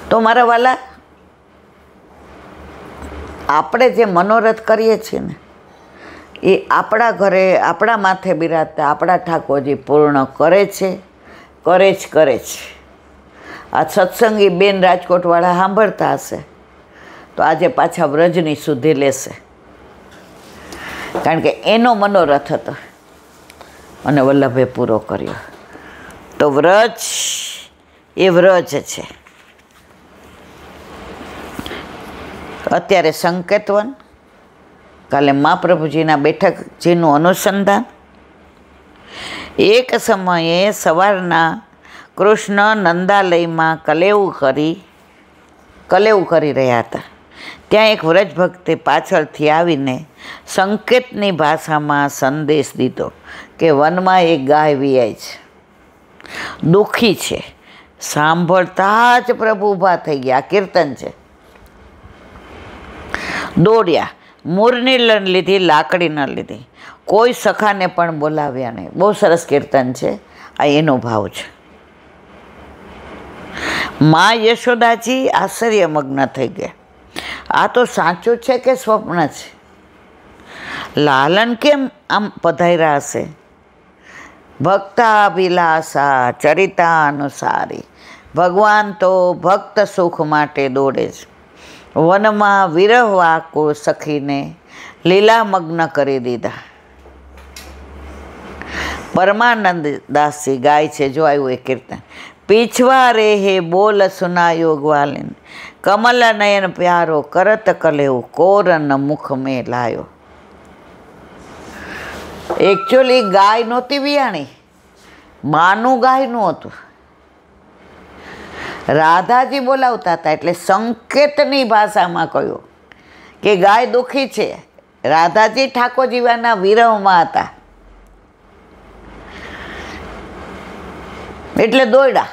તો મારા વાલા, આપણે જે મનોરથ કરીએ છીએ ને એ આપણા ઘરે આપણા માથે બિરાજતા આપણા ઠાકોરજી પૂર્ણ કરે છે, કરે જ કરે છે. આ સત્સંગી બેન રાજકોટવાળા સાંભળતા હશે તો આજે પાછા વ્રજની સુધી લેશે, કારણ કે એનો મનોરથ હતો અને વલ્લભે પૂરો કર્યો. તો વ્રજ એ વ્રજ છે. અત્યારે સંકેતવન, કાલે મહાપ્રભુજીના બેઠકજીનું અનુસંધાન. એક સમયે સવારના કૃષ્ણ નંદાલયમાં કલેવું કરી રહ્યા હતા. ત્યાં એક વ્રજ ભક્તે પાછળથી આવીને સંકેતની ભાષામાં સંદેશ દીધો કે વનમાં એક ગાય વિયાય છે, દુઃખી છે. સાંભળતા જ પ્રભુ ઊભા થઈ ગયા. કીર્તન છે. દોડ્યા, મૂરની લણ લીધી, લાકડી ન લીધી, કોઈ સખાને પણ બોલાવ્યા નહીં. બહુ સરસ કીર્તન છે. આ એનો ભાવ છે. મા યશોદાજી આશ્ચર્યમગ્ન થઈ ગયા. આ તો સાચું છે કે સ્વપ્ન છે? લાલન કેમ આમ પધાર્યા હશે? ભક્તાભિલાષા ચરિતાનુસારી, ભગવાન તો ભક્ત સુખ માટે દોડે છે. વનમાં વિરહ વાકુળ સખીને લીલામગ્ન કરી દીધા. પરમાનંદ દાસજી ગાય છે, જો આવ્યું એ કીર્તન. પીછવા રે હે બોલ સુનાયો ગ્વાલિન, કમલ નયન પ્યારો કરત કલેવું, કોરન મુખ મેં લાયો. એકચ્યુઅલી ગાય નહોતી વિયાણી, માનું ગાયનું હતું. રાધાજી બોલાવતા હતા એટલે સંકેતની ભાષામાં કહ્યું કે ગાય દુઃખી છે. રાધાજી ઠાકોરજીવાના વિરહમાં હતા એટલે દોડ્યા.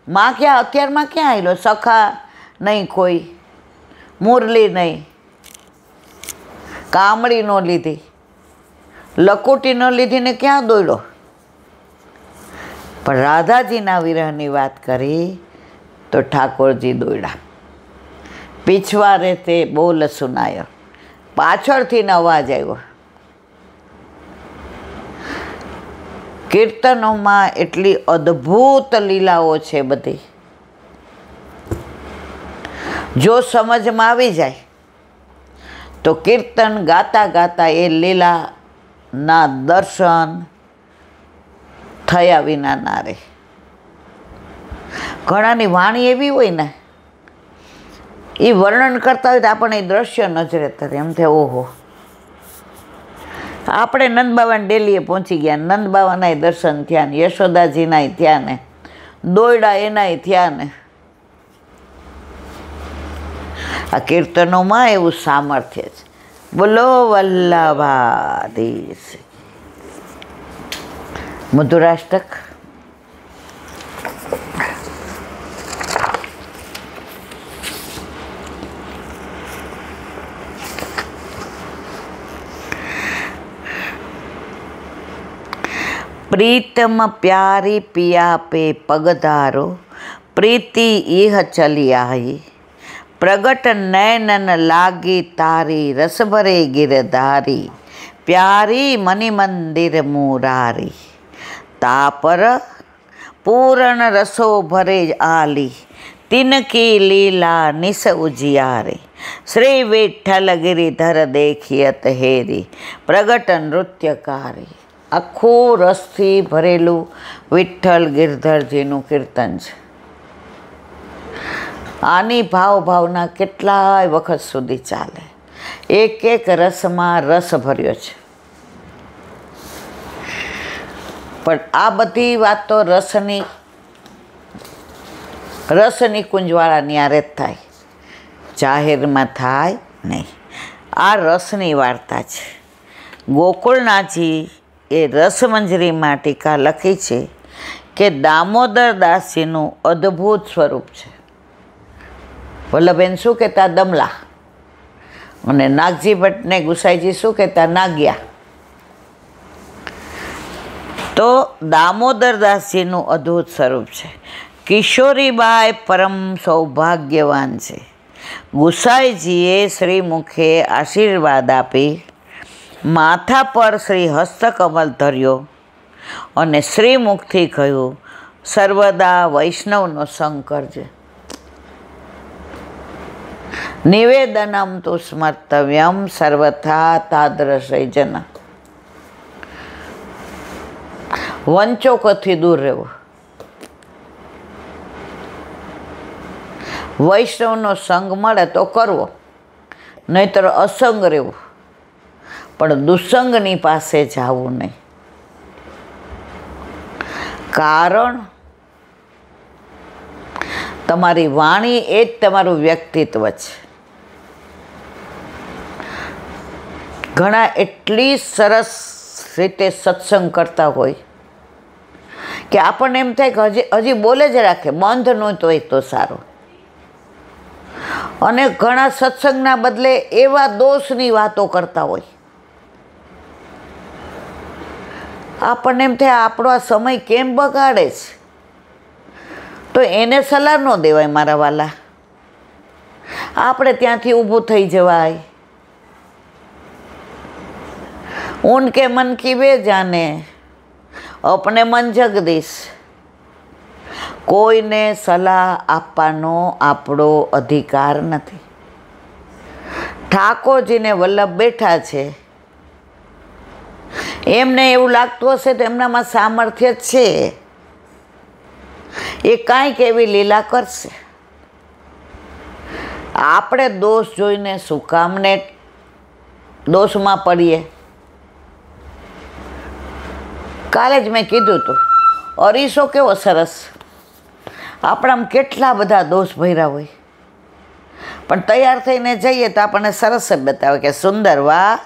માં ક્યાં, અત્યારમાં ક્યાં આવેલો? સખા નહીં, કોઈ મુરલી નહીં, કામળી ન લીધી, લકુટી ન લીધી ને ક્યાં દોડ્યો? પણ રાધાજીના વિરહની વાત કરી તો ઠાકોરજી દોડ્યા. પીછવા રે તે બોલ સુનાયો, પાછળથી અવાજ આવ્યો. કીર્તનોમાં એટલી અદ્ભુત લીલાઓ છે બધી. જો સમજમાં આવી જાય તો કીર્તન ગાતા ગાતા એ લીલાના દર્શન થયા વિના ના રહે. ઘણાની વાણી એવી હોય ને, એ વર્ણન કરતા હોય તો આપણને એ દ્રશ્ય નજરે તરે એમ થાય ઓહો. આપણે નંદબાવાને ડેલીએ પહોંચી ગયા, નંદબાવાના દર્શન થયા ને, યશોદાજીના થયા ને, દોયડા એનાય થયા ને. આ કીર્તનોમાં એવું સામર્થ્ય છે. બોલો વલ્લભાધીશ. મધુરાષ્ટક. प्रीतम प्यारी पिया पे पगधारो, प्रीति इह चली आई, प्रगट नैनन लागी तारी, रस भरे गिरधारी, प्यारी मणि मंदिर मुरारी, तापर पूर्ण रसो भरे आली, तिनकी लीला निस उजियारे, श्री विठ्ठल गिरिधर देखियत हेरी, प्रगट नृत्यकारी. આખું રસથી ભરેલું વિઠ્ઠલ ગિરધરજીનું કીર્તન છે. આની ભાવના કેટલાય વખત સુધી ચાલે. એક એક રસમાં રસ ભર્યો છે. પણ આ બધી વાતો રસની કુંજવાળાની આરે જ થાય, જાહેરમાં થાય નહીં. આ રસની વાર્તા છે. ગોકુળનાથજી એ રસમંજરીમાં ટીકા લખી છે કે દામોદર દાસજીનું અદ્ભુત સ્વરૂપ છે. વલ્લભબેન શું કહેતા? દમલા. અને નાગજી ભટ્ટને ગુસાઈજી શું કહેતા? નાગ્યા. તો દામોદર દાસજીનું અદ્ભુત સ્વરૂપ છે કિશોરીબાઈ પરમ સૌભાગ્યવાન છે. ગુસાઈજીએ શ્રીમુખે આશીર્વાદ આપી માથા પર શ્રી હસ્તકમલ ધર્યો અને શ્રીમુખથી કહ્યું, સર્વદા વૈષ્ણવનો સંગ કરજે. નિવેદનમ તુ સ્મર્તવ્યમ સર્વથા તાદૃશૈજન. વંચોકોથી દૂર રહેવો. વૈષ્ણવનો સંગ મળે તો કરવો, નહીતર અસંગ રહેવું, પણ દુસંગની પાસે જવું નહીં. કારણ તમારી વાણી એ જ તમારું વ્યક્તિત્વ છે. ઘણા એટલી સરસ રીતે સત્સંગ કરતા હોય કે આપણને એમ થાય કે હજી બોલે જ રાખે, બંધ નહોતો હોય તો સારું. અને ઘણા સત્સંગના બદલે એવા દોષની વાતો કરતા હોય, આપણને એમ થાય આપણો આ સમય કેમ બગાડે છે. તો એને સલાહ ન દેવાય મારા વાલા. આપણે ત્યાંથી ઊભું થઈ જવાય. ઉનકે મન કી વે જાને, અપને મન જગદીશ. કોઈને સલાહ આપવાનો આપણો અધિકાર નથી. ઠાકોરજીને વલ્લભ બેઠા છે, એમને એવું લાગતું હશે તો એમનામાં સામર્થ્ય છે, એ કાંઈક એવી લીલા કરશે. આપણે દોષ જોઈને શું કામને દોષમાં પડીએ. કાલે જ મેં કીધું હતું, અરીસો કેવો સરસ, આપણામાં કેટલા બધા દોષ ભર્યા હોય, પણ તૈયાર થઈને જઈએ તો આપણને સરસ જ બતાવે કે સુંદર, વાહ.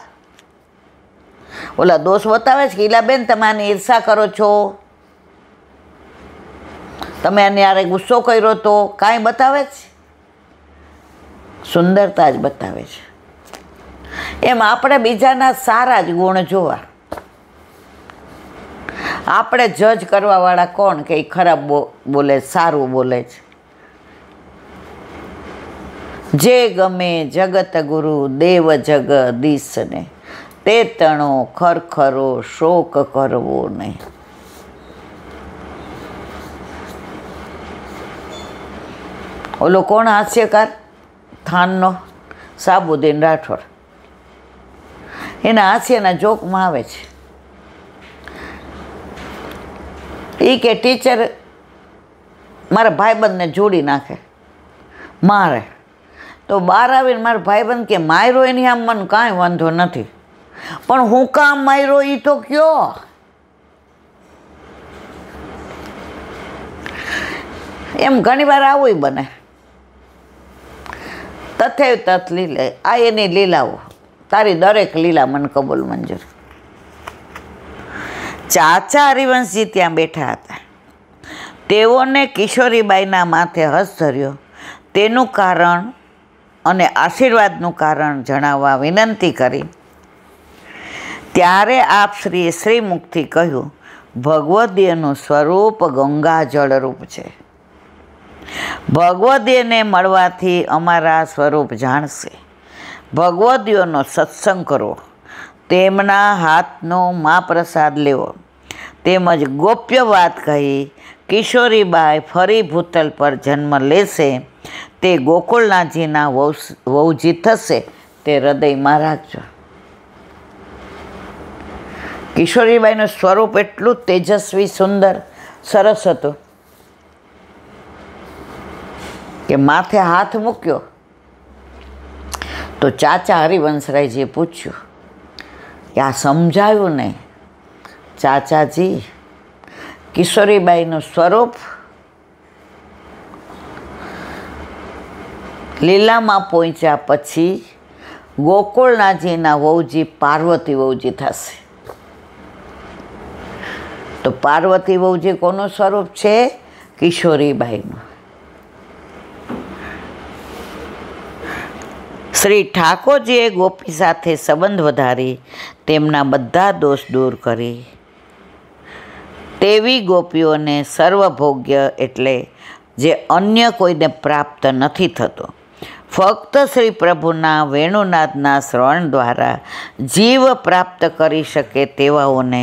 ઓલા દોષ બતાવે છે કે ઈલાબેન તમે આની ઈર્ષા કરો છો, તમે આને યારે ગુસ્સો કર્યો તો, કાંઈ બતાવે છે? સુંદરતા જ બતાવે છે. એમ આપણે બીજાના સારા જ ગુણ જોવા. આપણે જજ કરવાવાળા કોણ કે એ ખરાબ બોલે, સારું બોલે છે. જે ગમે જગત ગુરુ દેવ જગદીશને, તે તણો ખરખરો શોક કરવો નહીં. ઓલો કોણ હાસ્યકાર થાનનો? સાબુદ્દીન રાઠોડ. એના હાસ્યના જોકમાં આવે છે એ કે ટીચર મારા ભાઈબંધને જોડી નાખે, મારે તો બહાર આવીને મારા ભાઈબંધ કે માર્યો એની આમ મને કાંઈ વાંધો નથી, પણ હું કામ માર્યો એ તો કયો. એમ ઘણી વાર આવું બને. તથે તથ લીલે, આ એની લીલાઓ, તારી દરેક લીલા મને કબૂલ મંજૂર. ચાચા હરિવંશજી ત્યાં બેઠા હતા. તેઓને કિશોરીબાઈના માથે હસ્ત ધર્યો. તેનું કારણ અને આશીર્વાદનું કારણ જણાવવા વિનંતી કરી. ત્યારે આપ શ્રીએ શ્રીમુખથી કહ્યું, ભગવદીયનું સ્વરૂપ ગંગાજળ રૂપ છે. ભગવદીયને મળવાથી અમારા સ્વરૂપ જાણશે. ભગવદીઓનો સત્સંગ કરો, તેમના હાથનો મહાપ્રસાદ લેવો. તેમજ ગોપ્ય વાત કહી કિશોરીબાઈ ફરી ભૂતલ પર જન્મ લેશે, તે ગોકુળનાથજીના વહુજી થશે, તે હૃદયમાં રાખજો. કિશોરીબાઈનું સ્વરૂપ એટલું તેજસ્વી, સુંદર, સરસ હતું કે માથે હાથ મૂક્યો તો ચાચા હરિવંશરાયજીએ પૂછ્યું કે આ સમજાયું નહીં ચાચાજી, કિશોરીબાઈનું સ્વરૂપ લીલામાં પહોંચ્યા પછી ગોકુળનાથજીના વહુજી પાર્વતી વહુજી થશે. તો પાર્વતી વહુજી કોનું સ્વરૂપ છે? કિશોરીબાઈનું. શ્રી ઠાકોરજીએ ગોપી સાથે સંબંધ વધારી તેમના બધા દોષ દૂર કરી. તેવી ગોપીઓને સર્વભોગ્ય એટલે જે અન્ય કોઈને પ્રાપ્ત નથી થતો. ફક્ત શ્રી પ્રભુના વેણુનાદના શ્રવણ દ્વારા જીવ પ્રાપ્ત કરી શકે તેવાઓને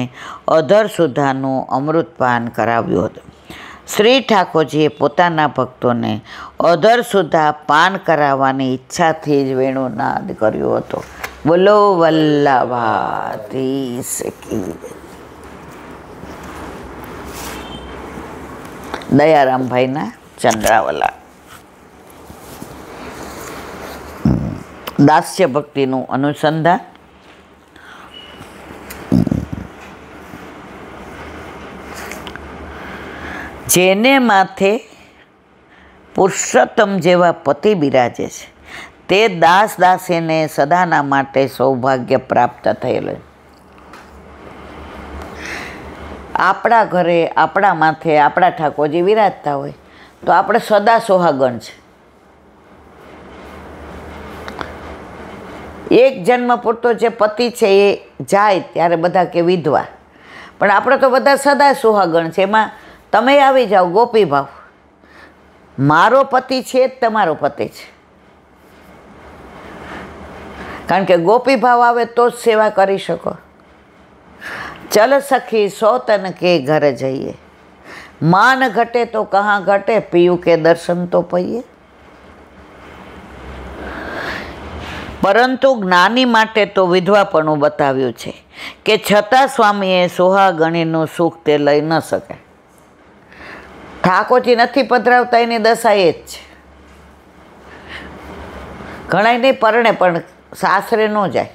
અધર સુધાનું અમૃતપાન કરાવ્યું હતું. શ્રી ઠાકોરજીએ પોતાના ભક્તોને અધર સુધા પાન કરાવવાની ઈચ્છાથી જ વેણુનાદ કર્યો હતો. બોલો વલ્લભાધીશ કી. દયારામભાઈના ચંદ્રાવલા. દાસ્ય ભક્તિનું અનુસંધાન. જેને માથે પુરુષોત્તમ જેવા પતિ બિરાજે છે તે દાસ દાસીને સદાના માટે સૌભાગ્ય પ્રાપ્ત થયેલું. આપણા ઘરે આપણા માથે આપણા ઠાકોરજી વિરાજતા હોય તો આપણે સદા સોહાગણ છે. એક જન્મ પૂરતો જે પતિ છે એ જાય ત્યારે બધા કે વિધવા, પણ આપણે તો બધા સદા સુહાગણ છે. એમાં તમે આવી જાઓ ગોપી ભાવ. મારો પતિ છે જ તમારો પતિ છે, કારણ કે ગોપી ભાવ આવે તો જ સેવા કરી શકો. ચલ સખી સોતન કે ઘર જઈએ, માન ઘટે તો કહાં ઘટે, પીયું કે દર્શન તો પઈએ. પરંતુ જ્ઞાની માટે તો વિધવાપણું બતાવ્યું છે કે છતાં સ્વામીએ સોહાગણીનું સુખ તે લઈ ન શકે. ઠાકોરજી નથી પધરાવતા એની દશા એ જ છે. ઘણા નહીં પરણે પણ સાસરે ન જાય.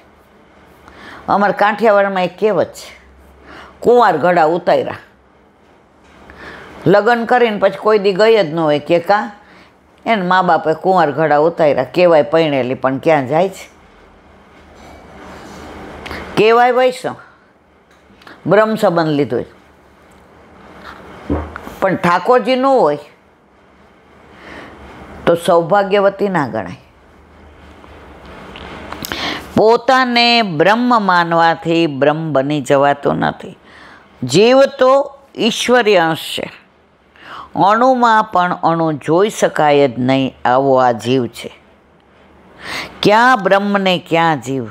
અમારા કાંઠિયાવાડમાં એક કહેવત છે, કુંવાર ઘડા ઉતાર્યા. લગ્ન કરીને પછી કોઈ દી ગઈ જ ન હોય કે કાં એને મા બાપે કુંવાર ઘડા ઉતાર્યા. કહેવાય પરણેલી પણ ક્યાં જાય છે? કહેવાય વૈષ્ણવ બ્રહ્મ સંબંધ લીધો પણ ઠાકોરજી ન હોય તો સૌભાગ્યવતી ના ગણાય. પોતાને બ્રહ્મ માનવાથી બ્રહ્મ બની જવાતું નથી. જીવ તો ઈશ્વરીય અંશ છે. અણુમાં પણ અણુ જોઈ શકાય જ નહીં આવો આ જીવ છે. ક્યાં બ્રહ્મ ને ક્યાં જીવ,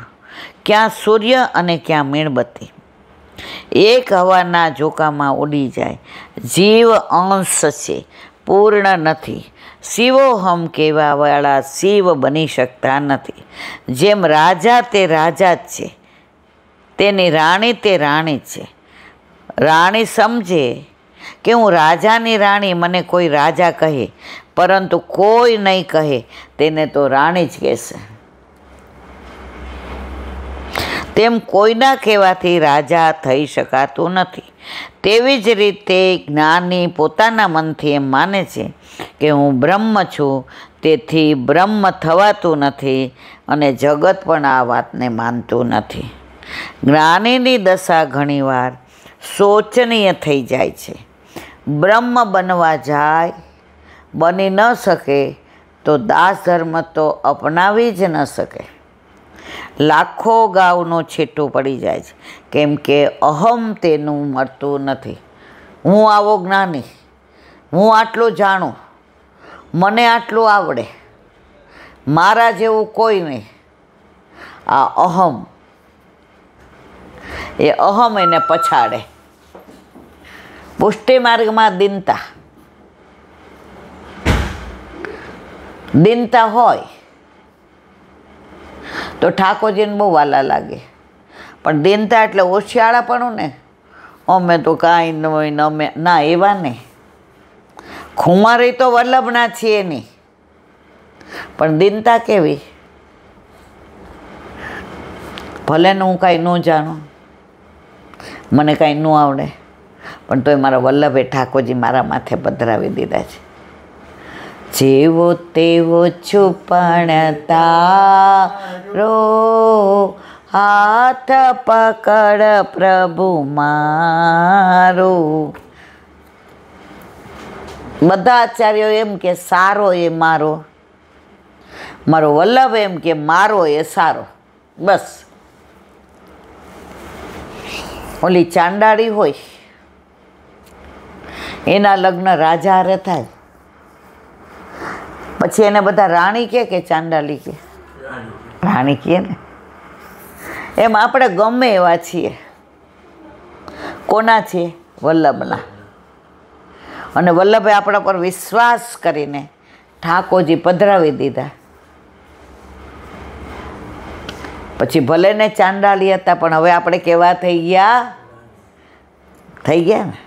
ક્યાં સૂર્ય અને ક્યાં મીણબત્તી. એક હવાના ઝોકામાં ઉડી જાય. જીવ અંશ છે, પૂર્ણ નથી. શિવોહમ કહેવાવાળા શિવ બની શકતા નથી. જેમ રાજા તે રાજા જ છે, તેની રાણી તે રાણી છે. રાણી સમજે કે હું રાજાની રાણી, મને કોઈ રાજા કહે, પરંતુ કોઈ નહીં કહે તેને તો રાણી જ કહેશે. તેમ કોઈના કહેવાથી રાજા થઈ શકાતું નથી. તેવી જ રીતે જ્ઞાની પોતાના મનથી એમ માને છે કે હું બ્રહ્મ છું, તેથી બ્રહ્મ થવાતું નથી અને જગત પણ આ વાતને માનતું નથી. જ્ઞાનીની દશા ઘણીવાર શોચનીય થઈ જાય છે. બ્રહ્મ બનવા જાય, બની ન શકે તો દાસ ધર્મ તો અપનાવી જ ન શકે. લાખો ગાઉનું છેટું પડી જાય છે, કેમ કે અહમ તેનું મળતું નથી. હું આવો જ્ઞાની, હું આટલું જાણું, મને આટલું આવડે, મારા જેવું કોઈ નહીં. આ અહમ, એ અહમ એને પછાડે. પુષ્ટિ માર્ગમાં દીનતા હોય તો ઠાકોરજીને બહુ વાલા લાગે. પણ દીનતા એટલે હોશિયાળાપણું ને, અમે તો કાંઈ ન હોય ને અમે ના, એવા નહીં. ખુમારી તો વલ્લભના છીએ નહીં, પણ દીનતા કેવી? ભલે ને હું કાંઈ ન જાણું, મને કાંઈ ન આવડે, પણ તોય મારા વલ્લભે ઠાકોરજી મારા માથે પધરાવી દીધા છે. જેવો તેવો છુપણ તારો, હાથ પકડ પ્રભુ મારો. બધા આચાર્યો એમ કે સારો એ મારો, મારો વલ્લભ એમ કે મારો એ સારો. બસ ઓલી ચાંડાળી હોય એના લગ્ન રાજા હારે થાય, પછી એને બધા રાણી કે ચાંડાલી કે? રાણી કહે ને. એમ આપણે ગમે એવા છીએ. કોના છીએ? વલ્લભના. અને વલ્લભે આપણા પર વિશ્વાસ કરીને ઠાકોરજી પધરાવી દીધા. પછી ભલે ને ચાંડાલી હતા, પણ હવે આપણે કેવા થઈ ગયા ને.